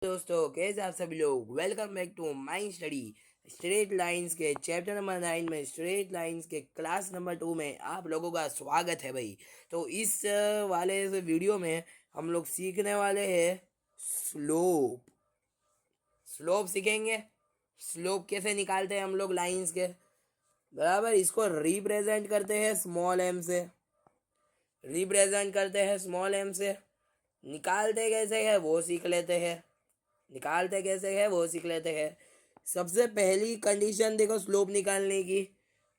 दोस्तों कैसे आप सभी लोग। Welcome back to my study straight lines के चैप्टर नंबर 9 में स्ट्रेट लाइंस के क्लास नंबर 2 में आप लोगों का स्वागत है भाई। तो इस वाले वीडियो में हम लोग सीखने वाले हैं स्लोप। स्लोप सीखेंगे। स्लोप कैसे निकालते हैं हम लोग लाइंस के, बराबर। इसको रिप्रेजेंट करते हैं स्मॉल एम से, रिप्रेजेंट करते हैं स्मॉल एम से। निकालते कैसे है वो सीख लेते हैं, निकालते कैसे है वो सीख लेते हैं। सबसे पहली कंडीशन देखो स्लोप निकालने की।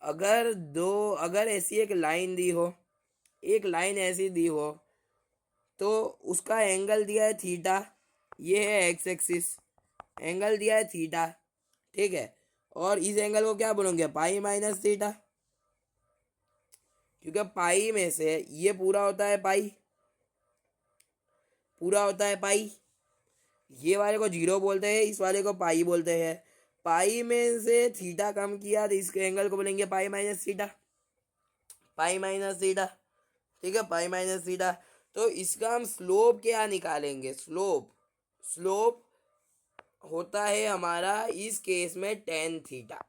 अगर ऐसी एक लाइन दी हो, एक लाइन ऐसी दी हो तो उसका एंगल दिया है थीटा, ये है एक्स एक्सिस, एंगल दिया है थीटा, ठीक है। और इस एंगल को क्या बोलोगे, पाई माइनस थीटा, क्योंकि पाई में से ये पूरा होता है पाई, पूरा होता है पाई। ये वाले को जीरो बोलते हैं, इस वाले को पाई बोलते हैं। पाई में से थीटा कम किया तो इसके एंगल को बोलेंगे pi minus theta, pi minus theta, ठीक है, पाई माइनस थीटा। तो इसका हम स्लोप क्या निकालेंगे, स्लोप, स्लोप होता है हमारा इस केस में टेन थीटा।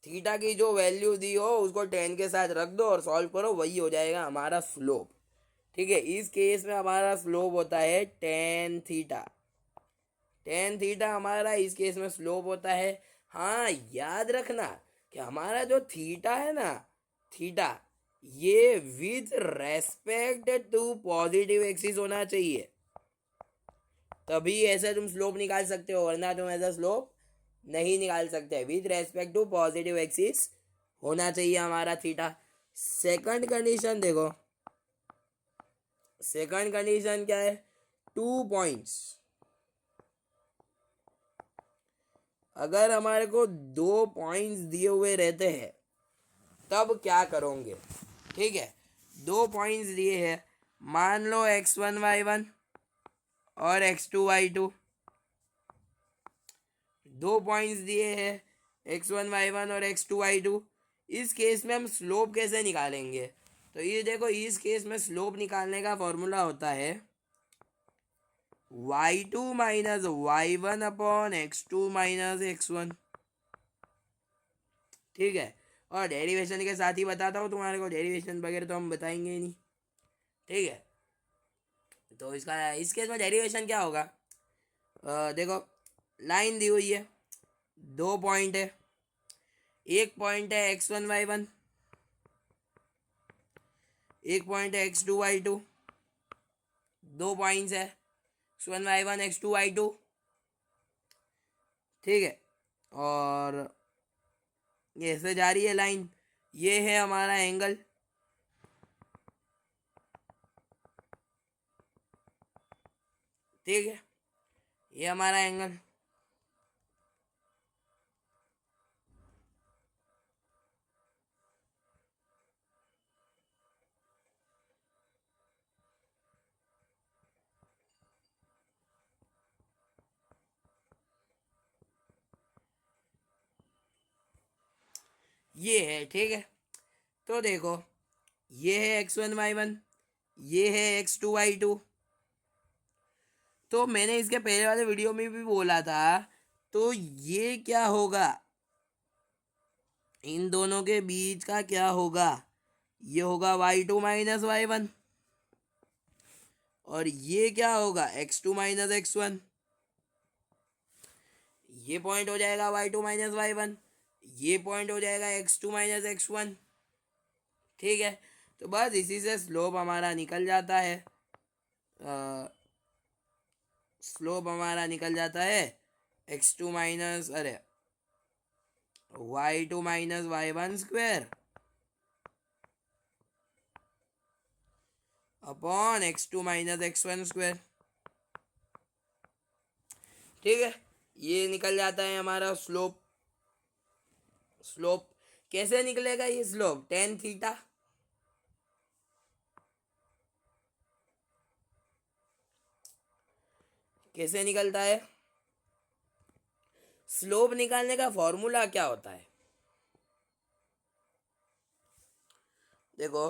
थीटा की जो वैल्यू दी हो उसको टेन के साथ रख दो और सॉल्व करो, वही हो जाएगा हमारा स्लोप, ठीक है। इस केस में हमारा स्लोप होता है टेन थीटा, टेन थीटा हमारा इस केस में स्लोप होता है। हाँ, याद रखना कि हमारा जो थीटा है ना, थीटा ये with respect to positive axis होना चाहिए, तभी ऐसे तुम स्लोप निकाल सकते हो, वरना तुम ऐसा स्लोप नहीं निकाल सकते। With respect to positive axis होना चाहिए हमारा थीटा। सेकंड कंडीशन देखो, सेकंड कंडीशन क्या है, टू पॉइंट्स। अगर हमारे को दो पॉइंट्स दिए हुए रहते हैं तब क्या करोगे, ठीक है। दो पॉइंट्स दिए हैं, मान लो x1 y1 और x2 y2, दो पॉइंट्स दिए हैं x1 y1 और x2 y2। इस केस में हम स्लोप कैसे निकालेंगे, तो ये देखो, इस केस में स्लोप निकालने का फॉर्मूला होता है y2 minus y1 upon x2 minus x1, ठीक है। और डेरिवेशन के साथ ही बताता हूँ तुम्हारे को, डेरिवेशन वगैरह तो हम बताएंगे ही नहीं, ठीक है। तो इसका इस केस में डेरिवेशन क्या होगा, देखो लाइन दी हुई है, दो पॉइंट है, एक पॉइंट है x1 y1, एक पॉइंट है x2 y2, दो पॉइंट्स है x1 y1 x2 y2, ठीक है। और ये ऐसे जा रही है लाइन, ये है हमारा एंगल, ठीक है, ये हमारा एंगल। ये है, ठीक है। तो देखो, ये है x1 y1, ये है x2 y2। तो मैंने इसके पहले वाले वीडियो में भी बोला था, तो ये क्या होगा, इन दोनों के बीच का क्या होगा, ये होगा y2 माइनस y1, और ये क्या होगा x2 माइनस x1। ये पॉइंट हो जाएगा y2 माइनस y1, ये पॉइंट हो जाएगा x2 माइनस x1, ठीक है। तो बस इसी से स्लोप हमारा निकल जाता है, स्लोप हमारा निकल जाता है x2 माइनस, अरे y2 minus y1 square upon x2 minus x1 square, ठीक है। ये निकल जाता है हमारा स्लोप। स्लोप कैसे निकलेगा, ये स्लोप टेन थीटा, कैसे निकलता है, स्लोप निकालने का फॉर्मूला क्या होता है, देखो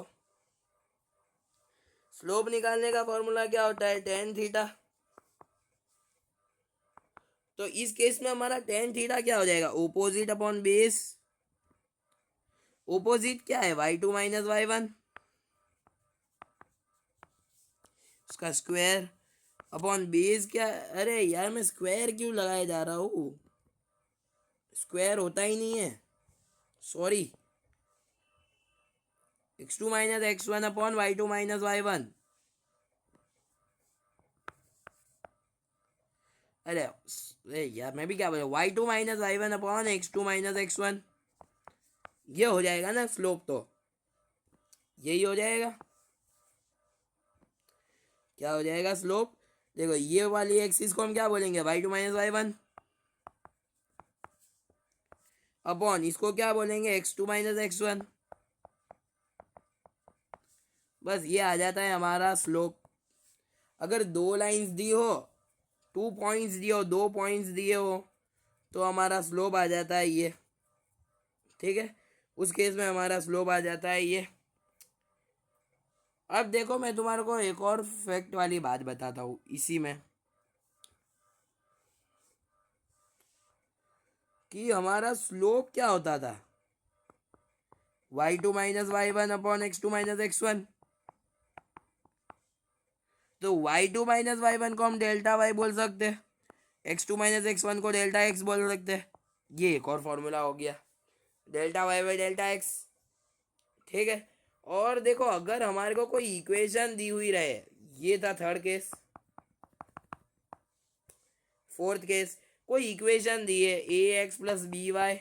स्लोप निकालने का फॉर्मूला क्या होता है, टेन थीटा, तो इस केस में हमारा टेन थीटा क्या हो जाएगा, ओपोजिट अपॉन बेस, ओपोजिट क्या है y2 माइनस y1, उसका स्क्वायर अपॉन बेस क्या, अरे यार मैं स्क्वायर क्यों लगाया जा रहा हूँ, स्क्वायर होता ही नहीं है, sorry, x2 minus x1 upon y2 minus y1, अरे यार मैं भी क्या बोला, y2 minus y1 upon x2 minus x1, ये हो जाएगा ना स्लोप, तो यही हो जाएगा, क्या हो जाएगा स्लोप, देखो ये वाली एक्सिस को हम क्या बोलेंगे y2 माइनस y1 अपॉन इसको क्या बोलेंगे x2 माइनस x1, बस ये आ जाता है हमारा स्लोप। अगर दो लाइंस दी हो, 2 पॉइंट्स दिए हो, 2 पॉइंट्स दिए हो, तो हमारा स्लोप आ जाता है ये, ठीक है, उस केस में हमारा स्लोप आ जाता है ये। अब देखो मैं तुम्हारे को एक और फैक्ट वाली बात बताता हूँ इसी में, कि हमारा स्लोप क्या होता था, y2 minus y1 upon x2 minus x1, तो y2 माइनस y1 को हम डेल्टा y बोल सकते हैं, x2 माइनस x1 को डेल्टा x बोल सकते हैं, ये एक और फॉर्मूला हो गया, delta y by delta x, ठीक है। और देखो अगर हमारे को कोई इक्वेशन दी हुई रहे, ये था थर्ड केस, फोर्थ केस, कोई इक्वेशन दी है A X plus B Y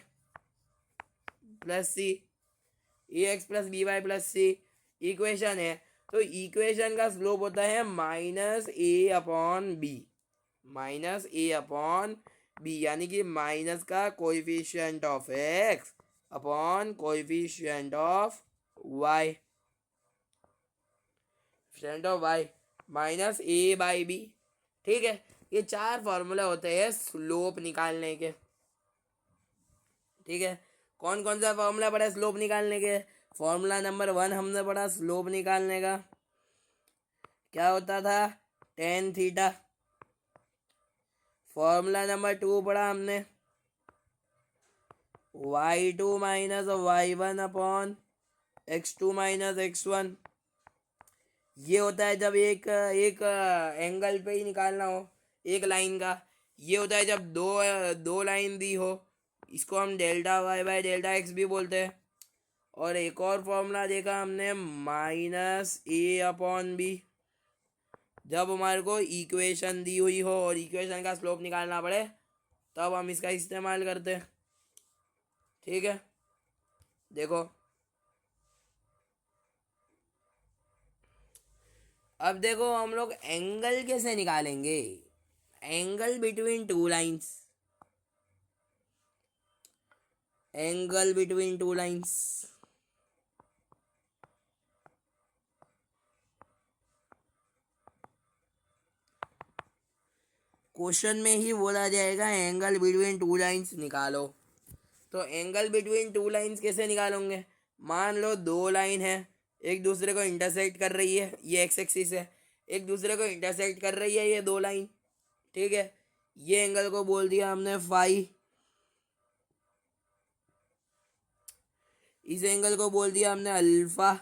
plus C, A X plus B Y plus C equation है, तो इक्वेशन का स्लोप होता है minus A upon B, minus A upon B, यानी कि माइनस का coefficient of X upon coefficient of Y, coefficient of Y minus A by B, ठीक है। ये चार फॉर्मूला होते हैं स्लोप निकालने के, ठीक है। कौन कौन सा फॉर्मूला पढ़ा स्लोप निकालने के, फॉर्मूला नंबर 1 हमने पढ़ा स्लोप निकालने का, क्या होता था, टेन थीटा। फॉर्मूला नंबर 2 पढ़ा हमने y2 minus y1 upon x2 minus x1, ये होता है जब एक एक एंगल पे ही निकालना हो एक लाइन का, ये होता है जब दो दो लाइन दी हो, इसको हम delta y by delta x भी बोलते हैं। और एक और फॉर्मूला देखा हमने माइनस ए अपॉन बी, जब हमारे को इक्वेशन दी हुई हो और इक्वेशन का स्लोप निकालना पड़े तब हम इसका इस्तेमाल करते हैं, ठीक है। देखो अब देखो हम लोग एंगल कैसे निकालेंगे, angle between two lines, angle between two lines, question में ही बोला जाएगा एंगल बिटवीन टू लाइंस निकालो। तो एंगल बिटवीन टू लाइंस कैसे निकालोगे, मान लो दो लाइन है, एक दूसरे को इंटरसेक्ट कर रही है, ये एक्स एक्सिस है, एक दूसरे को इंटरसेक्ट कर रही है ये दो लाइन, ठीक है। ये एंगल को बोल दिया हमने फाई, इस एंगल को बोल दिया हमने अल्फा,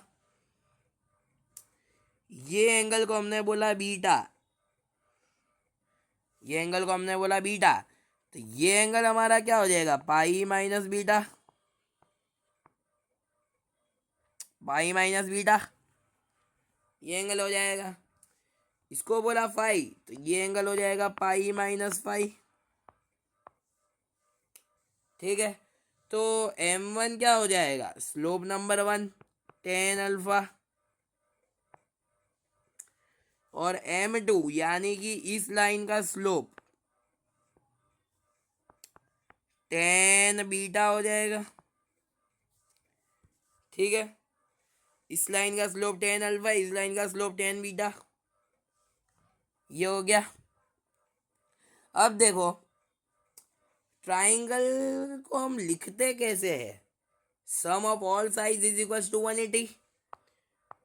ये एंगल को हमने बोला बीटा, ये एंगल को हमने बोला बीटा, तो ये एंगल हमारा क्या हो जाएगा पाई माइनस बीटा, पाई माइनस बीटा, ये एंगल हो जाएगा। इसको बोला फाई, तो ये एंगल हो जाएगा पाई माइनस फाई, ठीक है। तो m1 क्या हो जाएगा, स्लोप नंबर 1 टेन अल्फा, और m2 यानी कि इस लाइन का स्लोप टेन बीटा हो जाएगा, ठीक है। इस लाइन का स्लोप टेन अल्फा, इस लाइन का स्लोप टेन बीटा, ये हो गया। अब देखो ट्राइंगल को हम लिखते कैसे हैं, sum of all size is equal to 180,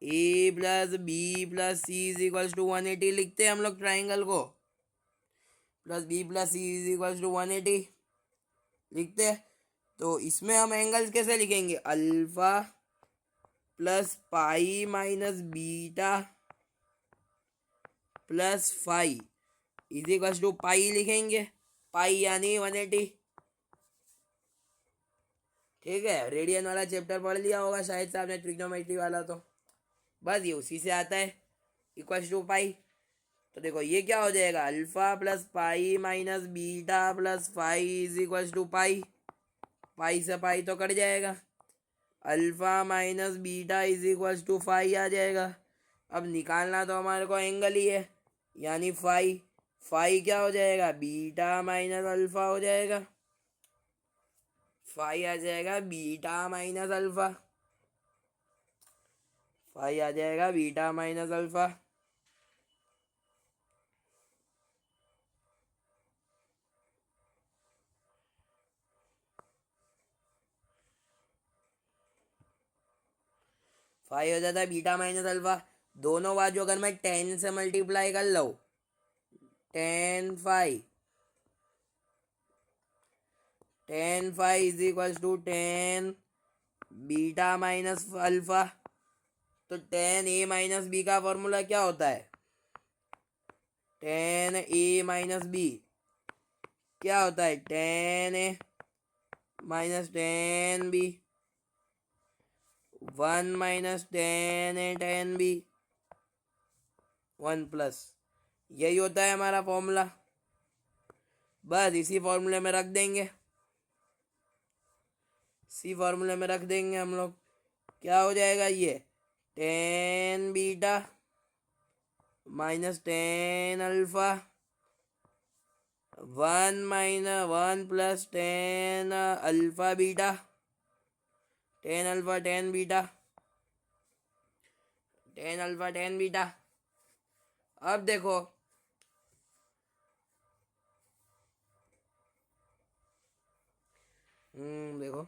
A plus B plus C is equal to 180 लिखते हैं हम लोग ट्राइंगल को, plus B plus C is equal to 180 लिखते हैं। तो इसमें हम एंगल्स कैसे लिखेंगे, alpha plus pi minus beta plus phi is equal to pi लिखेंगे, पाई यानी 180। ठीक है, रेडियन वाला चैप्टर पढ़ लिया होगा शायद से आपने, ट्रिग्नोमेट्री वाला। तो बस ये उसी से आता है, इक्वल टू पाई। तो देखो ये क्या हो जाएगा, alpha plus pi minus beta plus phi is equal to pi, pi से पाई तो कट जाएगा, alpha minus beta is equal to phi आ जाएगा। अब निकालना तो हमारे को एंगल ही है, यानी फाई, फाई क्या हो जाएगा, बीटा माइनस अल्फा हो जाएगा, फाई आ जाएगा बीटा माइनस अल्फा, फाई आ जाएगा बीटा माइनस अल्फा। फाइव हो जाता है बीटा माइनस अल्फा। दोनों बाजू अगर मैं 10 से मल्टीप्लाई कर लो, 10 five, 10 five is equal to 10 beta minus alpha. तो 10 a माइनस बी का फॉर्मूला क्या होता है, 10 a माइनस बी क्या होता है, 10 a minus 10 b, 1 minus 10 a 10 b, 1 plus, यही होता है हमारा फॉर्मूला। बस इसी फॉर्मूले में रख देंगे, इसी फॉर्मूले में रख देंगे हम लोग। क्या हो जाएगा ये, 10 beta minus 10 alpha, 1 plus 10 alpha beta, 10 alpha 10 beta, 10 alpha 10 beta. अब देखो देखो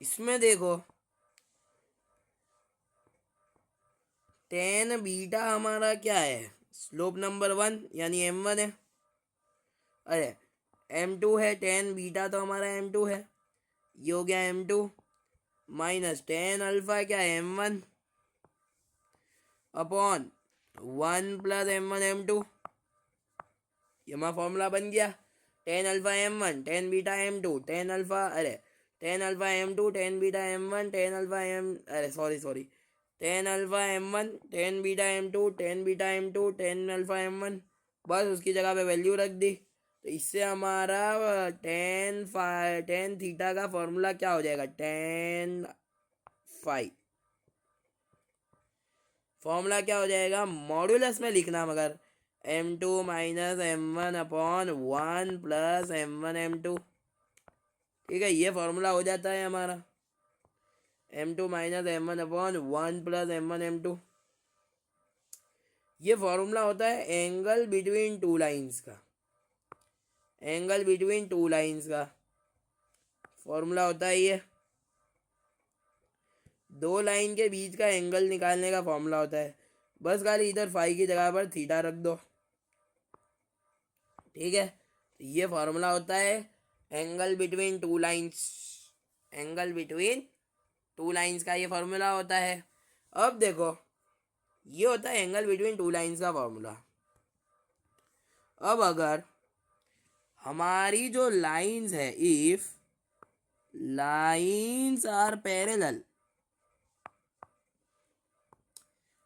इसमें देखो 10 बीटा हमारा क्या है, स्लोप नंबर 1 यानी m1 है, अरे m2 है, 10 बीटा तो हमारा m2 है, ये हो गया m2 माइनस 10 अल्फा क्या है m1 upon 1 plus m1 m2, ये हमारा फॉर्मूला बन गया। 10 alpha m1 10 beta m2, 10 alpha अरे 10 alpha m2 10 beta m1 10 alpha m अरे sorry 10 alpha m1 10 beta m2 10 beta m2 10 alpha m1, बस उसकी जगह पे वैल्यू रख दी। तो इससे हमारा 10 थीटा का फॉर्मूला क्या हो जाएगा, 10 फाइव, फॉर्मूला क्या हो जाएगा, मॉड्यूलस में लिखना मगर m2 minus m1 upon 1 plus m1 m2। ठीक है, ये फॉर्मूला हो जाता है हमारा m2 minus m1 upon 1 plus m1 m2। ये फॉर्मूला होता है एंगल बिटवीन टू लाइंस का, एंगल बिटवीन टू लाइंस का फॉर्मूला होता है ये, दो लाइन के बीच का एंगल निकालने का फॉर्मूला होता है। बस खाली इधर फाई की जगह पर थीटा रख दो। ठीक है, तो ये फॉर्मूला होता है angle between two lines, angle between two lines का ये फॉर्मूला होता है। अब देखो ये होता है एंगल बिटवीन टू लाइंस का फॉर्मूला। अब अगर हमारी जो लाइंस है, इफ लाइंस आर पैरेलल,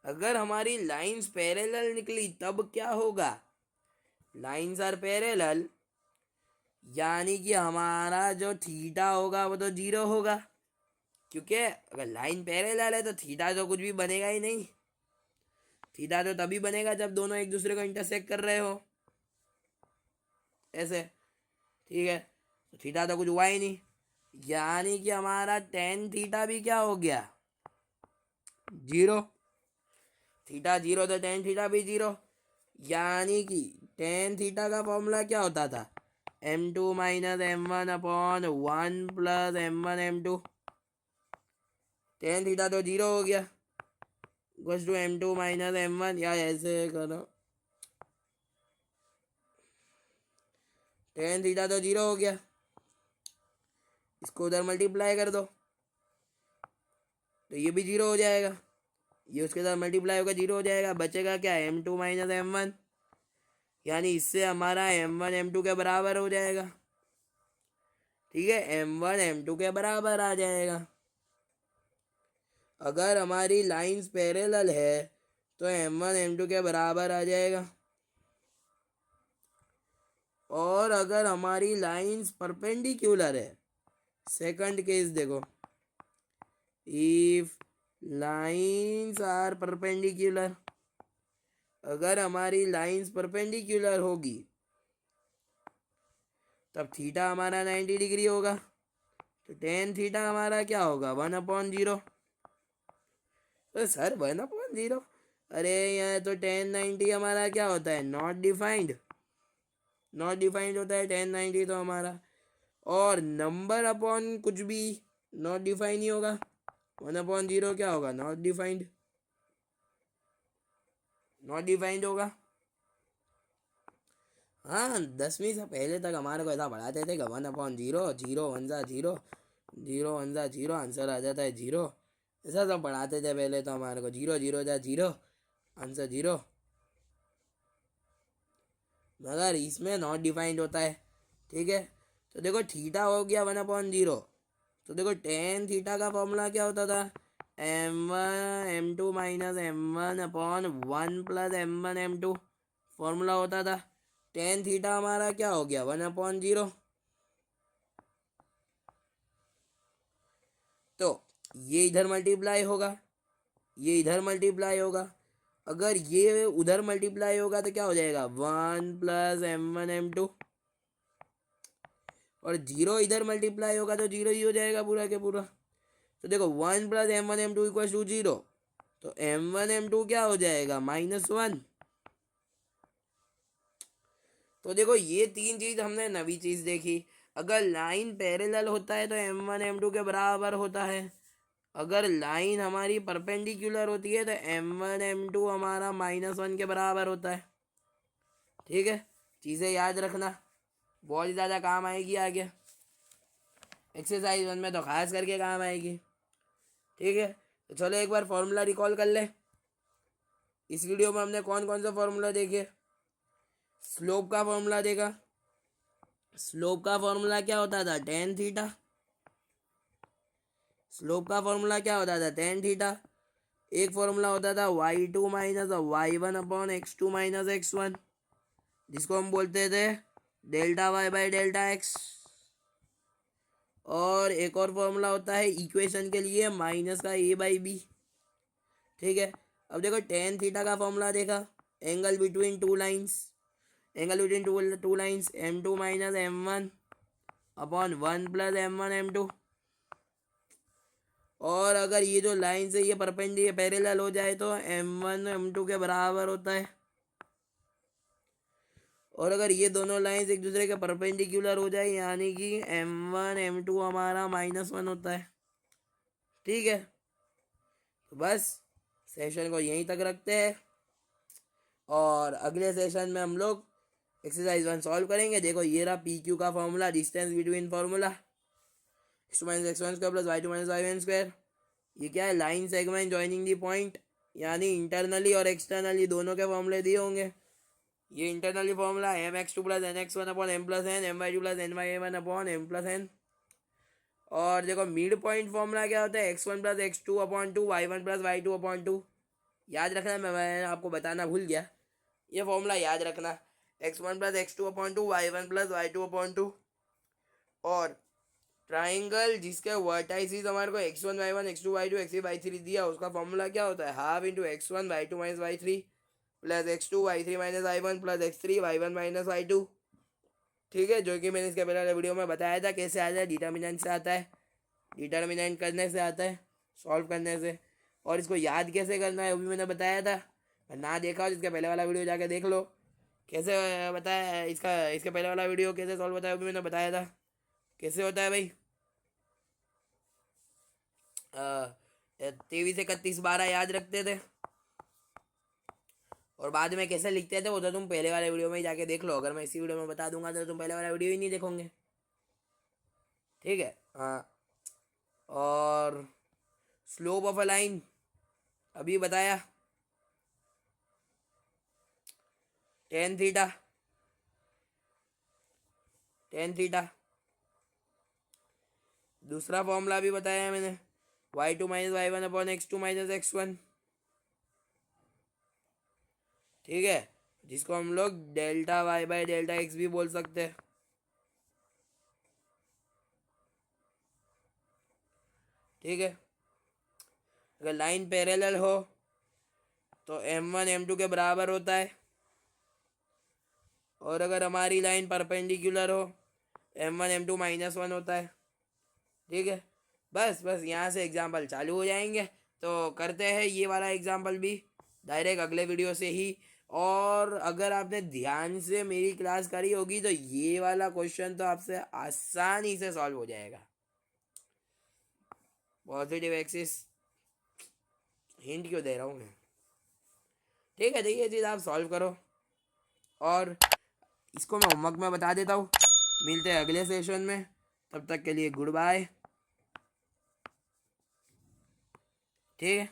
अगर हमारी लाइंस पैरेलल निकली तब क्या होगा, लाइंस आर पैरेलल यानी कि हमारा जो थीटा होगा वो तो 0 होगा, क्योंकि अगर लाइन पैरेलल है तो थीटा तो कुछ भी बनेगा ही नहीं। थीटा तो तभी बनेगा जब दोनों एक दूसरे को इंटरसेक्ट कर रहे हो, ऐसे। ठीक है, तो थीटा तो कुछ हुआ ही नहीं, यानी कि हमारा 10 थीटा भी क्या हो गया, जीरो, थीटा जीरो तो टेन थीटा भी जीरो, यानी कि टेन थीटा का फॉर्मूला क्या होता था, m2 minus m one upon one plus m one m two. Tan theta तो जीरो हो गया, equals to m2 minus m one, या ऐसे करो, टेन थीटा तो जीरो हो गया, इसको उधर मल्टीप्लाई कर दो तो ये भी जीरो हो जाएगा, ये उसके साथ मल्टीप्लाई होकर जीरो हो जाएगा, बचेगा क्या, m2 माइनस एम वन, यानी इससे हमारा m1 m2 के बराबर हो जाएगा। ठीक है, m1 m2 के बराबर आ जाएगा। अगर हमारी लाइंस पैरेलल है तो m1 m2 के बराबर आ जाएगा, और अगर हमारी लाइंस परपेंडिकुलर है, सेकंड केस देखो, इफ लाइंस आर परपेंडिकुलर, अगर हमारी लाइंस परपेंडिकुलर होगी तब थीटा हमारा 90 डिग्री होगा, तो टेन थीटा हमारा क्या होगा, 1/0। तो सर 1/0, अरे यहाँ तो 1090 हमारा क्या होता है, नॉट डिफाइंड, नॉट डिफाइंड होता है 1090 तो हमारा, और नंबर अपॉन कुछ भी नॉट डिफाइंड ही होगा, 1/0 क्या होगा, नॉट डिफाइंड, नॉट डिफाइंड होगा। हाँ, 10वीं से पहले तक हमारे को ऐसा पढ़ाते थे कि 1/0, जीरो वन ज़ा जीरो, जीरो वन ज़ा जीरो, आंसर आ जाता है जीरो, ऐसा सब पढ़ाते थे पहले तो हमारे को, जीरो जीरो जा जीरो, आंसर जीरो। मगर इसमें नॉट डिफाइंड होता है। ठीक है, तो देखो थीटा हो गया 1/0, तो देखो टेन थीटा का फॉर्मूला क्या होता था, m1 m2 minus m1 upon one plus m1 m2 formula होता था। टेन थीटा हमारा क्या हो गया, 1/0, तो ये इधर मल्टीप्लाई होगा, ये इधर मल्टीप्लाई होगा, अगर ये उधर मल्टीप्लाई होगा तो क्या हो जाएगा, 1 + m1 m2, और जीरो इधर मल्टीप्लाई होगा तो जीरो ही हो जाएगा पूरा के पूरा। तो देखो 1 + m1 m2 = 0, तो m1 m2 क्या हो जाएगा, -1। तो देखो ये तीन चीज हमने नवी चीज देखी। अगर लाइन पैरेलल होता है तो m1 m2 के बराबर होता है, अगर लाइन हमारी परपेंडिकुलर होती है तो m1 m2 हमारा -1 के बराबर होता है। ठीक है, चीज़ें याद रखना, बहुत ज़्यादा काम आएगी आगे, एक्सरसाइज 1 में तो खास करके काम आएगी। ठीक है, तो चलो एक बार फॉर्मूला रिकॉल कर ले। इस वीडियो में हमने कौन कौन सा फॉर्मूला देखे, स्लोप का फॉर्मूला देखा, स्लोप का फॉर्मूला क्या होता था, टेन थीटा, स्लोप का फॉर्मूला क्या होता था, टेन थीटा। एक फॉर्मूला होता था y2 minus y1 upon x2 minus x1, जिसको हम बोलते थे delta y by delta x। और एक और फॉर्मूला होता है इक्वेशन के लिए, माइनस का a बाई बी। ठीक है, अब देखो टेन थीटा का फॉर्मूला देखा, angle between two lines, angle between two lines m2 minus m1 upon 1 + m1 m2। और अगर ये जो लाइन से ये परपेंडिकुलर पैरेलल हो जाए तो m1 m2 के बराबर होता है, और अगर ये दोनों लाइंस एक दूसरे के परपेंडिकुलर हो जाए यानी कि m1 m2 हमारा -1 होता है। ठीक है, तो बस सेशन को यहीं तक रखते हैं, और अगले सेशन में हम लोग एक्सरसाइज 1 सॉल्व करेंगे। देखो ये रहा पी क्यू का formula, distance between formula x2 - x1² + y2 - y1²। ये क्या है, line segment joining the point, यानी इंटरनली और एक्सटर्नली दोनों के फॉर्मूले दिए होंगे। ये internally formula mx2 + nx1 upon m + n, my2 + ny1 upon m + n। और देखो मिड पॉइंट फॉर्मूला क्या होता है, x1 + x2 upon 2, y1 + y2 upon 2। याद रखना, मैं आपको बताना भूल गया, ये फॉर्मूला याद रखना, x1 + x2 upon 2, y1 + y2 upon 2। और ट्राइंगल जिसके वर्टाइसिस हमारे को x1 y1 x2 y2 x3 y3 दिया, उसका फॉर्मूला क्या होता है, half into x1 y2 - y3 plus x2 y3 - y1 plus x3 y1 - y2। ठीक है, जो कि मैंने इसके पहले वीडियो में बताया था कैसे आता है, डिटर्मिनेंट से आता है, डिटर्मिनेंट करने से आता है, सॉल्व करने से। और इसको याद कैसे करना है वो भी मैंने बताया था। ना देखा हो इसका पहले वाला वीडियो जाके देख लो, कैसे बताया है इसका, इसके पहले वाला वीडियो कैसे सॉल्व बताया वो भी मैंने बताया था कैसे होता है भाई। 23 31 12 याद रखते थे और बाद में कैसे लिखते थे वो तो तुम पहले वाले वीडियो में ही जाके देख लो। अगर मैं इसी वीडियो में बता दूंगा तो तुम पहले वाला वीडियो ही नहीं देखोगे, ठीक है। हाँ, और स्लोप ऑफ अ लाइन अभी बताया, टेन थीटा, टेन थीटा। दूसरा फॉर्मूला भी बताया है मैंने, y2 minus y one upon x2 minus x1, ठीक है, जिसको हम लोग delta y by delta x भी बोल सकते हैं, ठीक है। अगर लाइन पैरेलल हो तो m1 m2 के बराबर होता है, और अगर हमारी लाइन परपेंडिकुलर हो m1 m2 माइनस वन होता है, ठीक है। बस बस यहाँ से एग्जाम्पल चालू हो जाएंगे, तो करते हैं ये वाला एग्जाम्पल भी डायरेक्ट अगले वीडियो से ही। और अगर आपने ध्यान से मेरी क्लास करी होगी तो ये वाला क्वेश्चन तो आपसे आसानी से सॉल्व हो जाएगा। पॉजिटिव एक्सिस हिंट क्यों दे रहा हूँ मैं, ठीक है। तो ये चीज़ आप सॉल्व करो और इसको मैं होमवर्क में बता देता हूँ। मिलते हैं अगले सेशन में, तब तक के लिए गुड बाय, ठीक है।